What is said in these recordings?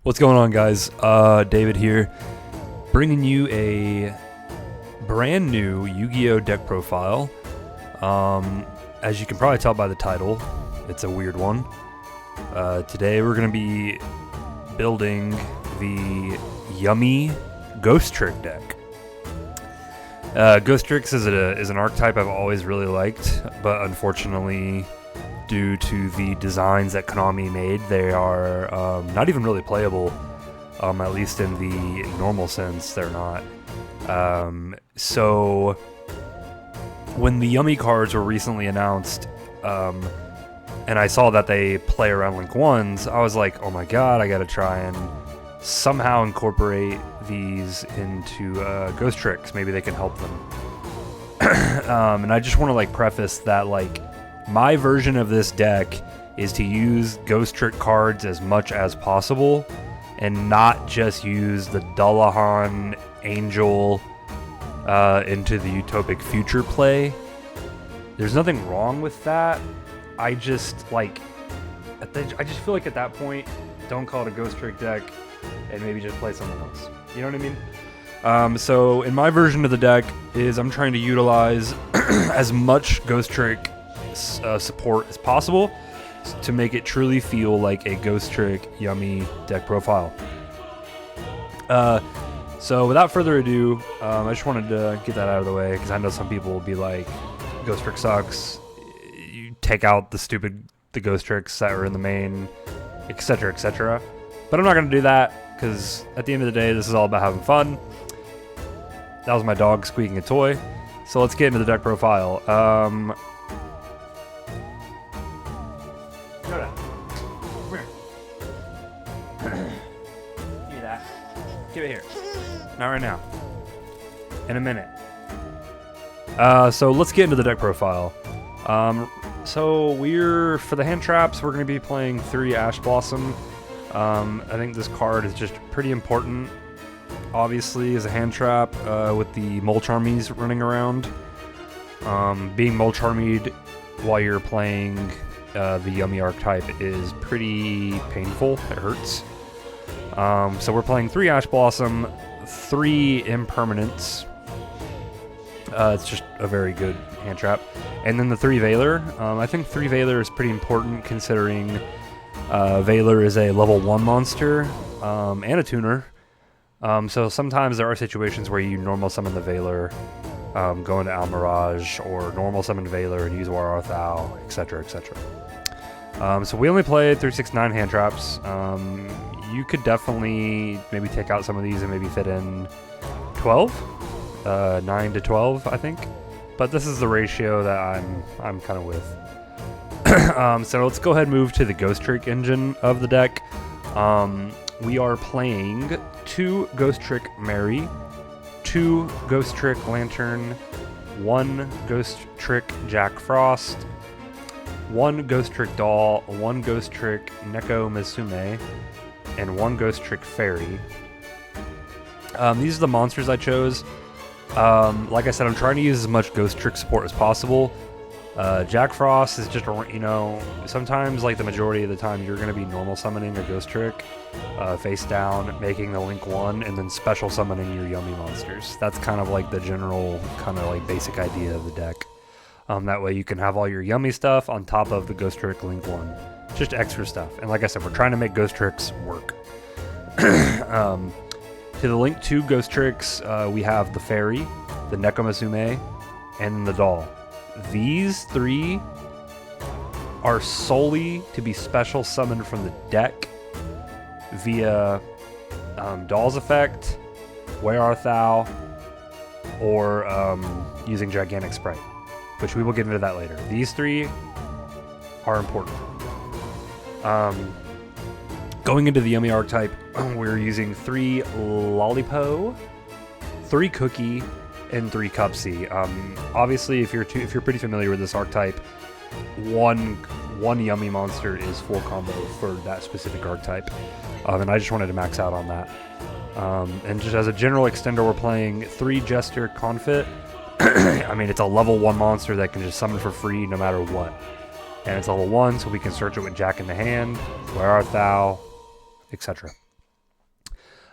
What's going on, guys? David here, bringing you a brand new Yu-Gi-Oh deck profile. As you can probably tell by the title, it's a weird one. Today we're going to be building the Yummy Ghostrick deck. Ghostricks is an archetype I've always really liked, but unfortunately, due to the designs that Konami made, they are not even really playable, at least in the normal sense, they're not. So when the Yummy cards were recently announced, and I saw that they play around Link 1s, I was like, oh my god, I gotta try and somehow incorporate these into Ghostricks. Maybe they can help them. And I just want to preface that my version of this deck is to use Ghostrick cards as much as possible and not just use the Dullahan Angel into the Utopic Future play. There's nothing wrong with that. I just feel like at that point, don't call it a Ghostrick deck and maybe just play something else. You know what I mean? So in my version of the deck I'm trying to utilize as much Ghostrick support as possible to make it truly feel like a Ghostrick Yummy deck profile. So without further ado, I just wanted to get that out of the way because I know some people will be like, Ghostrick sucks, you take out the Ghostricks that are in the main, etc, etc. But I'm not going to do that because at the end of the day, this is all about having fun. That was my dog squeaking a toy. So let's get into the deck profile. Yoda, come here. Give me that. Give it here. Not right now. In a minute. So let's get into the deck profile. So for the hand traps, we're going to be playing 3 Ash Blossom. I think this card is just pretty important, obviously, as a hand trap with the Mulch Armies running around. Being Mulch Armied while you're playing the Yummy archetype is pretty painful. It hurts. So we're playing 3 Ash Blossom, 3 Impermanents. It's just a very good hand trap. And then the 3 Veiler. I think 3 Veiler is pretty important considering Veiler is a level 1 monster and a tuner. So sometimes there are situations where you normal summon the Veiler, go into Almirage, or normal summon Veiler and use War Thou, etc, etc. So we only played 3, 6, 9 hand traps. You could definitely maybe take out some of these and maybe fit in 12, 9 to 12, I think. But this is the ratio that I'm kind of with. So let's go ahead and move to the Ghostrick engine of the deck. We are playing 2 Ghostrick Mary, 2 Ghostrick Lantern, 1 Ghostrick Jack Frost, 1 Ghostrick Doll, 1 Ghostrick Neko Mizume, and 1 Ghostrick Fairy. These are the monsters I chose. Like I said, I'm trying to use as much Ghostrick support as possible. Jack Frost is just, sometimes, the majority of the time, you're going to be normal summoning a Ghostrick face down, making the Link 1, and then special summoning your Yummy monsters. That's kind of the general, basic idea of the deck. That way you can have all your Yummy stuff on top of the Ghostrick Link 1. Just extra stuff. And like I said, we're trying to make Ghostricks work. To the Link 2 Ghostricks, we have the Fairy, the Neko Mizume, and the Doll. These 3 are solely to be special summoned from the deck via Doll's effect, Where Art Thou, or using Gigantic Sprite, which we will get into that later. These 3 are important. Going into the Yummy archetype, we're using 3 Lollipo, 3 Cookie, and 3 Cupsy. Obviously, if you're pretty familiar with this archetype, one Yummy monster is full combo for that specific archetype, and I just wanted to max out on that. And just as a general extender, we're playing 3 Jester Confit. I mean, it's a level 1 monster that can just summon for free no matter what. And it's level 1, so we can search it with Jack in the hand, Where Art Thou, etc.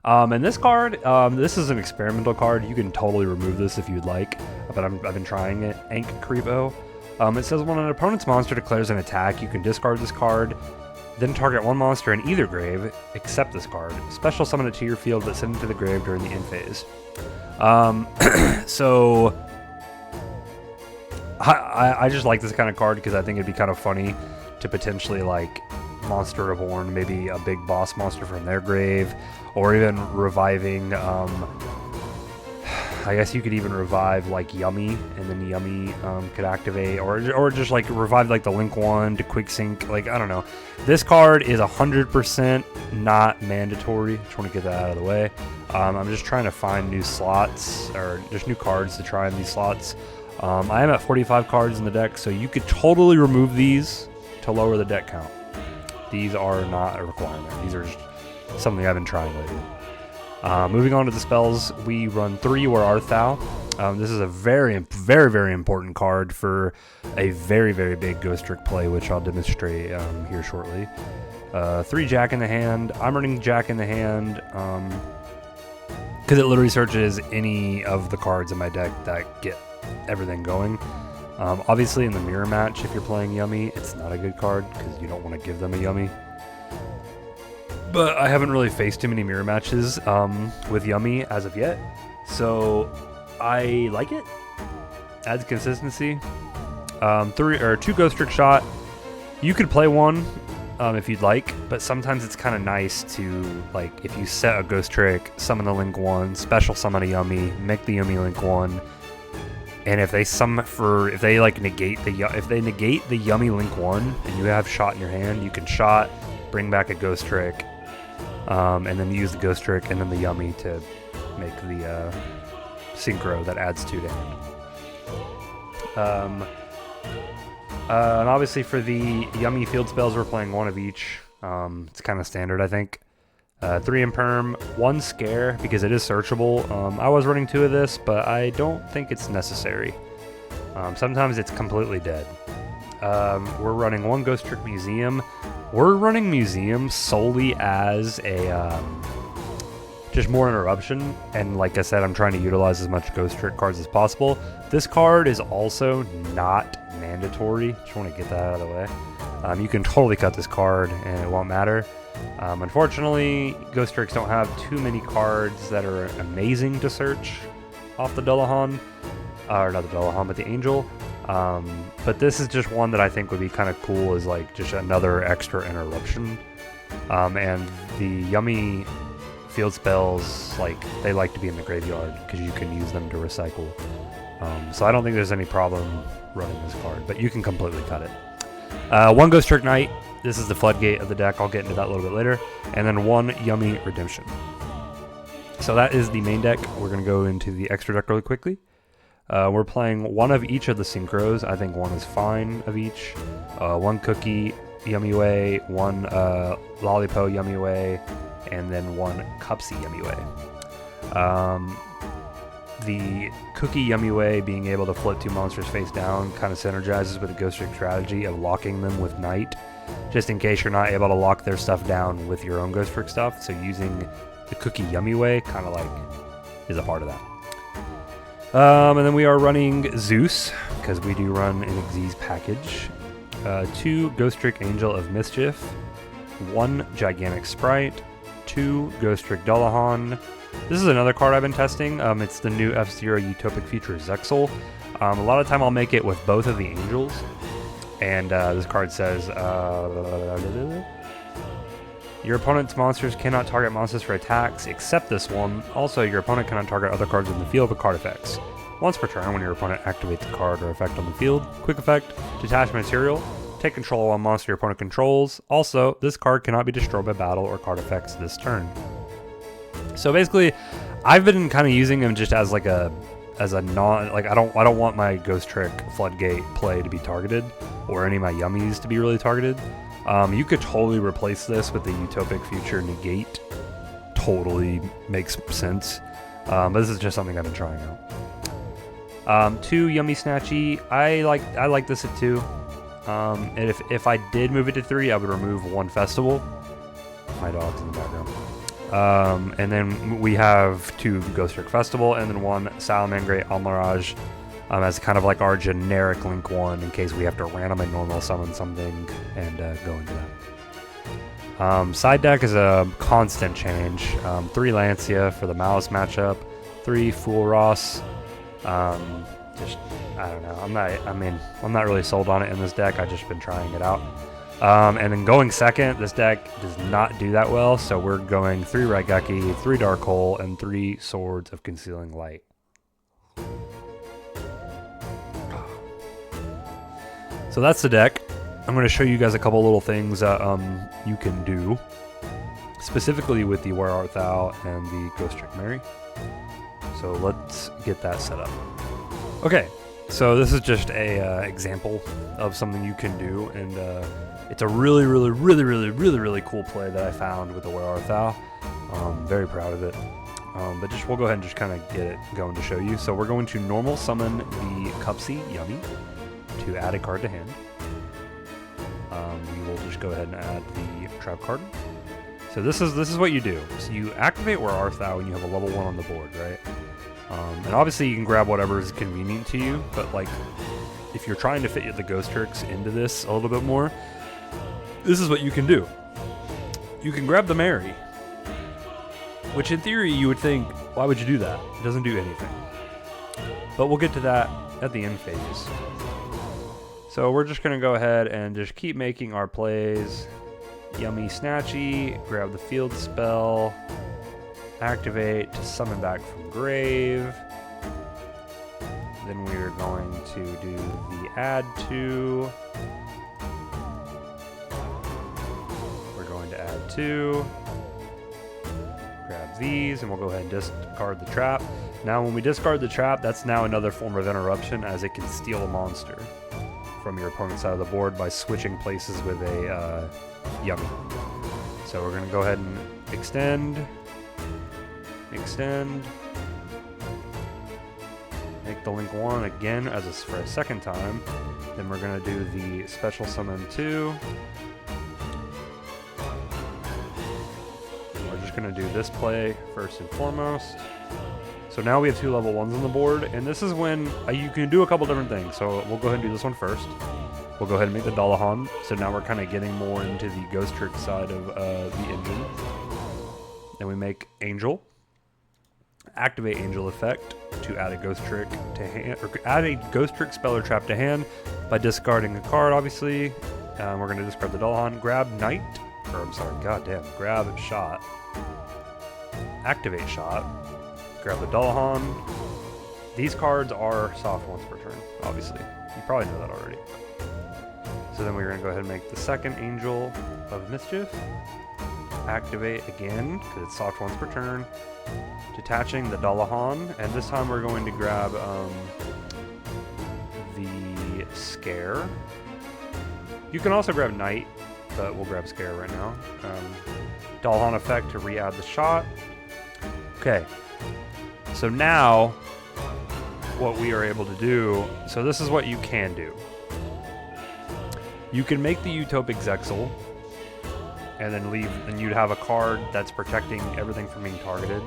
And this card, this is an experimental card. You can totally remove this if you'd like, but I've been trying it. Ank Creepo. It says when an opponent's monster declares an attack, you can discard this card, then target one monster in either grave, except this card. Special summon it to your field, but send it to the grave during the end phase. So I just like this kind of card because I think it'd be kind of funny to potentially like Monster Reborn, maybe a big boss monster from their grave, or even reviving, I guess you could even revive like Yummy, and then Yummy could activate, or just like revive like the Link one to quick sync, like I don't know. This card is 100% not mandatory. Just want to get that out of the way. I'm just trying to find new slots, or just new cards to try in these slots. I am at 45 cards in the deck, so you could totally remove these to lower the deck count. These are not a requirement. These are just something I've been trying lately. Moving on to the spells, we run 3 War Arthau. This is a very, very, very important card for a very, very big Ghostrick play, which I'll demonstrate here shortly. 3 Jack in the hand. I'm running Jack in the hand because it literally searches any of the cards in my deck that get everything going. Obviously, in the mirror match, if you're playing Yummy, it's not a good card because you don't want to give them a Yummy. But I haven't really faced too many mirror matches with Yummy as of yet, so I like it. Adds consistency. 2 Ghostrick shot. You could play one if you'd like, but sometimes it's kind of nice to, like, if you set a Ghostrick, summon the Link one, special summon a Yummy, make the Yummy Link one, and if they negate the Yummy Link one, and you have shot in your hand, you can shot, bring back a Ghostrick. And then use the Ghostrick and then the Yummy to make the synchro that adds 2 to hand. And obviously for the Yummy field spells, we're playing 1 of each. It's kind of standard, I think. 3 Imperm, 1 Scare, because it is searchable. I was running 2 of this, but I don't think it's necessary. Sometimes it's completely dead. We're running 1 Ghostrick Museum. We're running Museum solely as a just more interruption, and like I said, I'm trying to utilize as much Ghostrick cards as possible. This card is also not mandatory. Just want to get that out of the way. You can totally cut this card and it won't matter. Unfortunately, Ghostricks don't have too many cards that are amazing to search off the Dullahan, or not the Dullahan, but the Angel. But this is just one that I think would be kind of cool as like just another extra interruption. And the Yummy field spells, like, they like to be in the graveyard because you can use them to recycle. So I don't think there's any problem running this card, but you can completely cut it. 1 Ghostrick Knight. This is the floodgate of the deck. I'll get into that a little bit later. And then 1 Yummy Redemption. So that is the main deck. We're going to go into the extra deck really quickly. We're playing 1 of each of the synchros. I think 1 is fine of each. 1 Cookie Yummy Way, 1 Lollipo Yummy Way, and then 1 Cupsy Yummy Way. The Cookie Yummy Way, being able to flip 2 monsters face down, kind of synergizes with the Ghostrick strategy of locking them with Night, just in case you're not able to lock their stuff down with your own Ghostrick stuff. So using the Cookie Yummy Way kind of like is a part of that. And then we are running Zeus, because we do run an Xyz package. 2 Ghostrick Angel of Mischief, 1 Gigantic Sprite, 2 Ghostrick Dullahan. This is another card I've been testing. It's the new F-Zero Utopic Future Zexal. A lot of time I'll make it with both of the Angels. And this card says, your opponent's monsters cannot target monsters for attacks except this one. Also, your opponent cannot target other cards in the field with card effects. Once per turn, when your opponent activates a card or effect on the field, quick effect, detach material, take control of one monster your opponent controls. Also, this card cannot be destroyed by battle or card effects this turn. So basically, I've been kind of using them just as like a non, like I don't want my Ghostrick Floodgate play to be targeted, or any of my Yummies to be really targeted. You could totally replace this with the Utopic Future Negate. Totally makes sense. But this is just something I've been trying out. 2 Yummy Snatchy. I like this at 2. And if I did move it to 3, I would remove 1 Festival. My dog's in the background. And then we have 2 Ghostrick Festival and then 1 Salamangreat Almirage as kind of like our generic Link 1 in case we have to randomly normal summon something and go into that. Side deck is a constant change. 3 Lancia for the Mouse matchup, 3 Fool Ross. Just, I don't know. I'm not really sold on it in this deck. I've just been trying it out. And then going second, this deck does not do that well, so we're going 3 Raigeki, 3 Dark Hole, and 3 Swords of Concealing Light. So that's the deck. I'm going to show you guys a couple little things that you can do, specifically with the Where Art Thou and the Ghostrick Mary. So let's get that set up. Okay, so this is just a example of something you can do, and it's a really cool play that I found with the Where Art Thou. Very proud of it. But we'll go ahead and just kind of get it going to show you. So we're going to normal summon the Ghostrick Yummy to add a card to hand. We will just go ahead and add the trap card. So this is what you do. So you activate Where Art Thou when you have a level 1 on the board, right? And obviously you can grab whatever is convenient to you, but like if you're trying to fit the Ghostricks into this a little bit more, this is what you can do. You can grab the Mary, which in theory you would think, why would you do that? It doesn't do anything. But we'll get to that at the end phase. So we're just going to go ahead and just keep making our plays. Yummy Snatchy, grab the field spell, activate to summon back from grave. Then we're going to do the add to. We're going to add 2. Grab these, and we'll go ahead and discard the trap. Now when we discard the trap, that's now another form of interruption, as it can steal a monster from your opponent's side of the board by switching places with a Yummy. So we're going to go ahead and extend, make the Link 1 again for a second time. Then we're going to do the special summon 2. And we're just going to do this play first and foremost. So now we have 2 level 1s on the board, and this is when you can do a couple different things. So we'll go ahead and do this one first. We'll go ahead and make the Dullahan. So now we're kind of getting more into the Ghostrick side of the engine. Then we make Angel. Activate Angel effect to add a Ghostrick to hand, or add a Ghostrick spell or trap to hand by discarding a card, obviously. We're going to discard the Dullahan. Grab Knight, grab Shot. Activate Shot. Grab the Dullahan. These cards are soft ones per turn, obviously. You probably know that already. So then we're going to go ahead and make the second Angel of Mischief. Activate again, because it's soft ones per turn. Detaching the Dullahan, and this time we're going to grab the Scare. You can also grab Knight, but we'll grab Scare right now. Dullahan effect to re-add the Shot. Okay. So now, what we are able to do, so this is what you can do. You can make the Utopic Zexal, and then leave, and you'd have a card that's protecting everything from being targeted.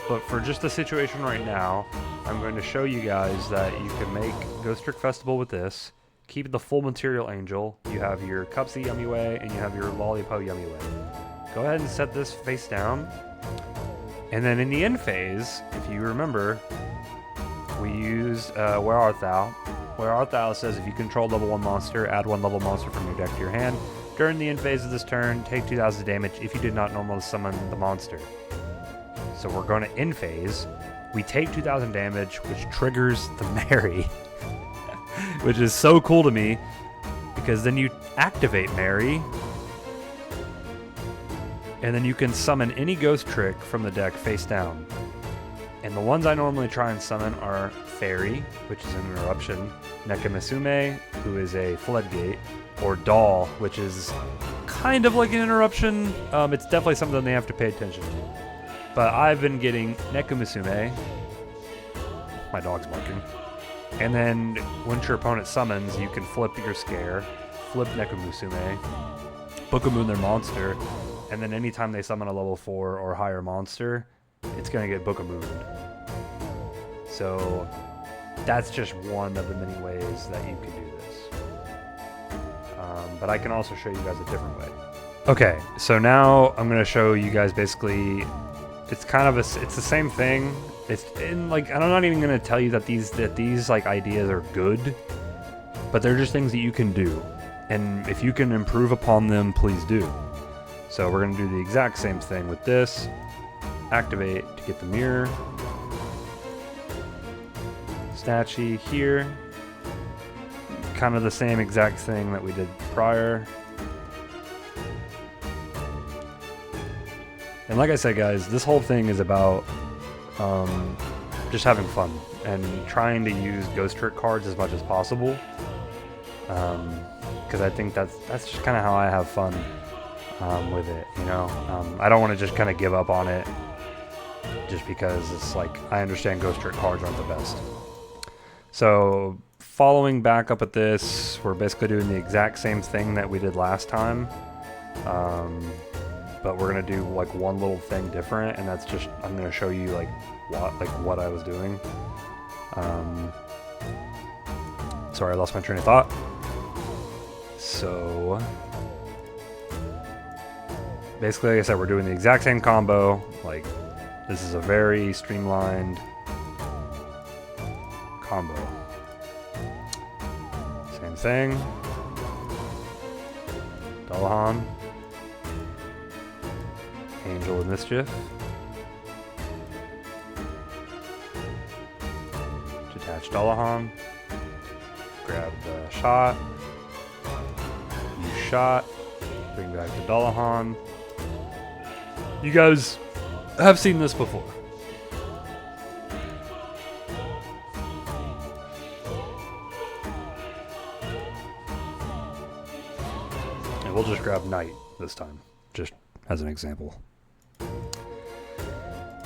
But for just the situation right now, I'm going to show you guys that you can make Ghostrick Festival with this, keep the full material Angel, you have your Cupsy Yummy Way, and you have your Lollipop Yummy Way. Go ahead and set this face down. And then in the end phase, if you remember, we used Where Art Thou. Where Art Thou says if you control level 1 monster, add 1 level monster from your deck to your hand. During the end phase of this turn, take 2,000 damage if you did not normally summon the monster. So we're going to end phase. We take 2,000 damage, which triggers the Mary, which is so cool to me, because then you activate Mary, and then you can summon any Ghostrick from the deck face down. And the ones I normally try and summon are Fairy, which is an interruption, Nekomusume, who is a floodgate, or Doll, which is kind of like an interruption. It's definitely something they have to pay attention to. But I've been getting Nekomusume. My dog's barking. And then once your opponent summons, you can flip your Scare, flip Nekomusume, book a moon their monster, and then anytime they summon a level 4 or higher monster, it's going to get Book of Moon. So that's just one of the many ways that you can do this. But I can also show you guys a different way. Okay, so now I'm going to show you guys basically, it's kind of it's the same thing. It's in like, I'm not even going to tell you that these like ideas are good, but they're just things that you can do. And if you can improve upon them, please do. So we're going to do the exact same thing with this. Activate to get the mirror. Snatchy here. Kind of the same exact thing that we did prior. And like I said, guys, this whole thing is about just having fun and trying to use Ghostrick cards as much as possible. Because I think that's just kind of how I have fun with it, you know. I don't want to just kind of give up on it just because it's like, I understand Ghostrick cards aren't the best. So following back up at this, we're basically doing the exact same thing that we did last time, but we're gonna do like one little thing different, and that's just, I'm gonna show you like what I was doing. Sorry, I lost my train of thought. So basically, like I said, we're doing the exact same combo. Like, this is a very streamlined combo. Same thing. Dullahan. Angel of Mischief. Detach Dullahan. Grab the shot. Use shot. Bring back the Dullahan. You guys have seen this before. And we'll just grab Knight this time, just as an example.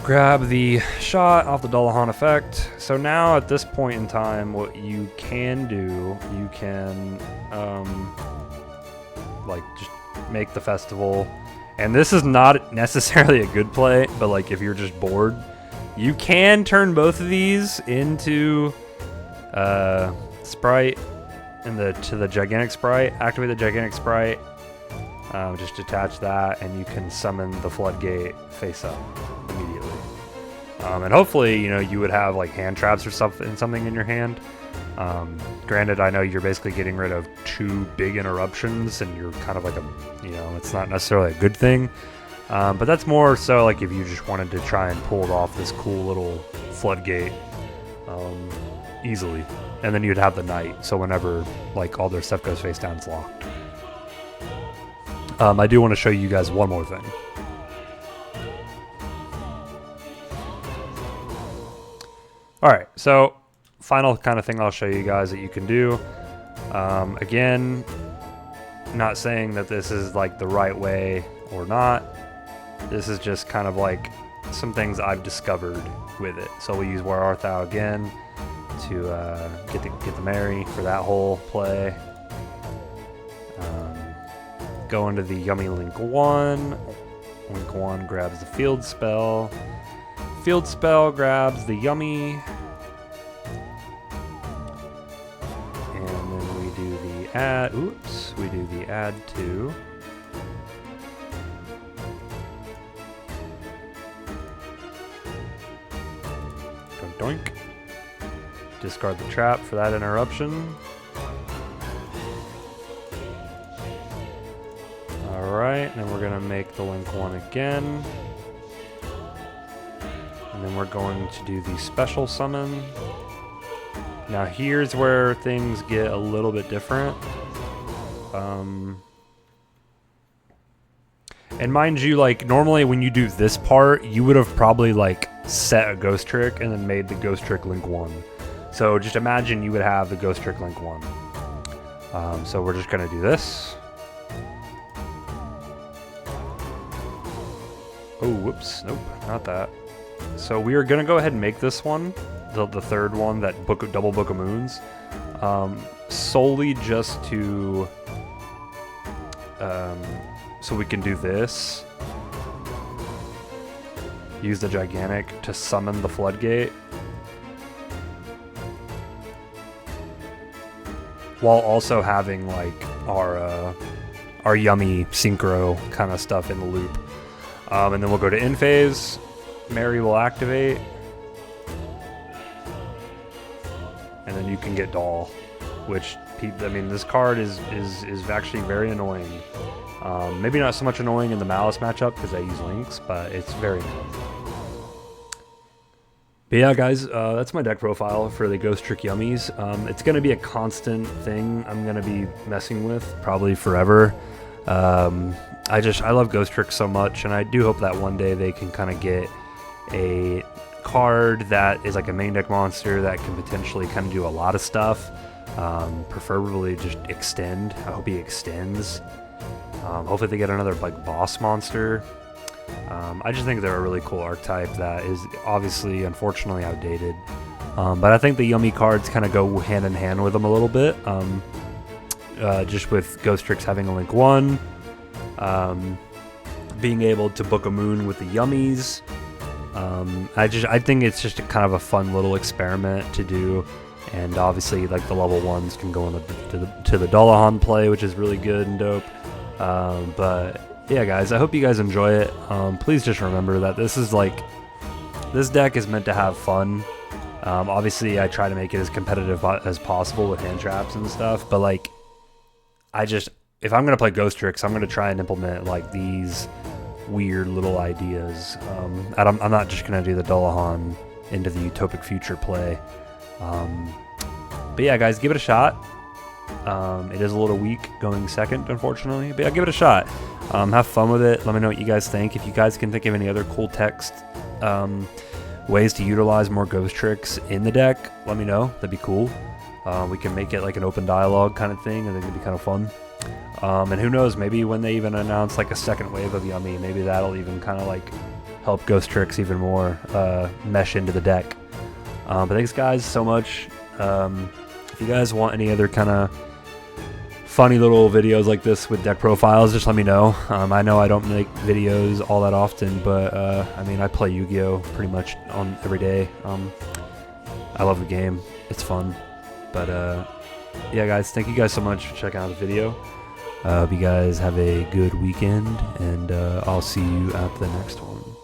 Grab the shot off the Dullahan effect. So now at this point in time, what you can do, you can like just make the festival. And this is not necessarily a good play, but like if you're just bored, you can turn both of these into Sprite to the Gigantic Sprite. Activate the Gigantic Sprite. Just detach that, and you can summon the Floodgate face up immediately. And hopefully, you know, you would have like hand traps or something in your hand. Granted, I know you're basically getting rid of 2 big interruptions, and you're kind of like it's not necessarily a good thing. But that's more so like if you just wanted to try and pull off this cool little Floodgate easily. And then you'd have the Knight, so whenever like all their stuff goes face down, it's locked. I do want to show you guys one more thing. Alright, so final kind of thing I'll show you guys that you can do. Again, not saying that this is like the right way or not. This is just kind of like some things I've discovered with it. So we use Where Art Thou again to get the Mary for that whole play. Go into the Yummy Link 1. Link 1 grabs the Field Spell. Field Spell grabs the Yummy. And then we do the add. Oops. We do the add 2. Doink doink. Discard the trap for that interruption. Alright, then we're going to make the Link 1 again. And then we're going to do the special summon. Now here's where things get a little bit different. And mind you, like, normally when you do this part, you would have probably, like, set a Ghostrick and then made the Ghostrick Link 1. So just imagine you would have the Ghostrick Link 1. So we're just going to do this. Oh, whoops. Nope, not that. So we are going to go ahead and make this one, the third one, that double Book of Moons, solely just to So we can do this. Use the gigantic to summon the floodgate. While also having like our yummy synchro kind of stuff in the loop. And then we'll go to in phase. Mary will activate. And then you can get Doll, which, I mean, this card is actually very annoying. Maybe not so much annoying in the Malice matchup because I use Lynx, but it's very annoying. But yeah, guys, that's my deck profile for the Ghostrick Yummies. It's going to be a constant thing I'm going to be messing with probably forever. I love Ghostrick so much, and I do hope that one day they can kind of get a card that is like a main deck monster that can potentially kind of do a lot of stuff. Preferably just extend. I hope he extends. Hopefully they get another like boss monster. I just think they're a really cool archetype that is obviously, unfortunately, outdated. But I think the Yummy cards kind of go hand in hand with them a little bit. Just with Ghostricks having a Link 1, being able to book a moon with the Yummies. I think it's just a kind of a fun little experiment to do. And obviously, like the level 1s can go on to the Dullahan play, which is really good and dope. But yeah, guys, I hope you guys enjoy it. Please just remember that this deck is meant to have fun. Obviously, I try to make it as competitive as possible with hand traps and stuff. But like, if I'm gonna play Ghostricks, I'm gonna try and implement like these weird little ideas. I'm not just gonna do the Dullahan into the Utopic Future play. But yeah, guys, give it a shot. It is a little weak going second, unfortunately, but yeah, give it a shot. Have fun with it. Let me know what you guys think. If you guys can think of any other cool text ways to utilize more Ghostricks in the deck, let me know. That'd be cool. We can make it like an open dialogue kind of thing. I think it'd be kind of fun. And who knows, maybe when they even announce like a second wave of Yummy, maybe that'll even kind of like help Ghostricks even more mesh into the deck. But thanks, guys, so much. If you guys want any other kind of funny little videos like this with deck profiles, just let me know. I know I don't make videos all that often, but I mean, I play Yu-Gi-Oh! Pretty much on every day. I love the game. It's fun. But yeah, guys, thank you guys so much for checking out the video. Hope you guys have a good weekend, and I'll see you at the next one.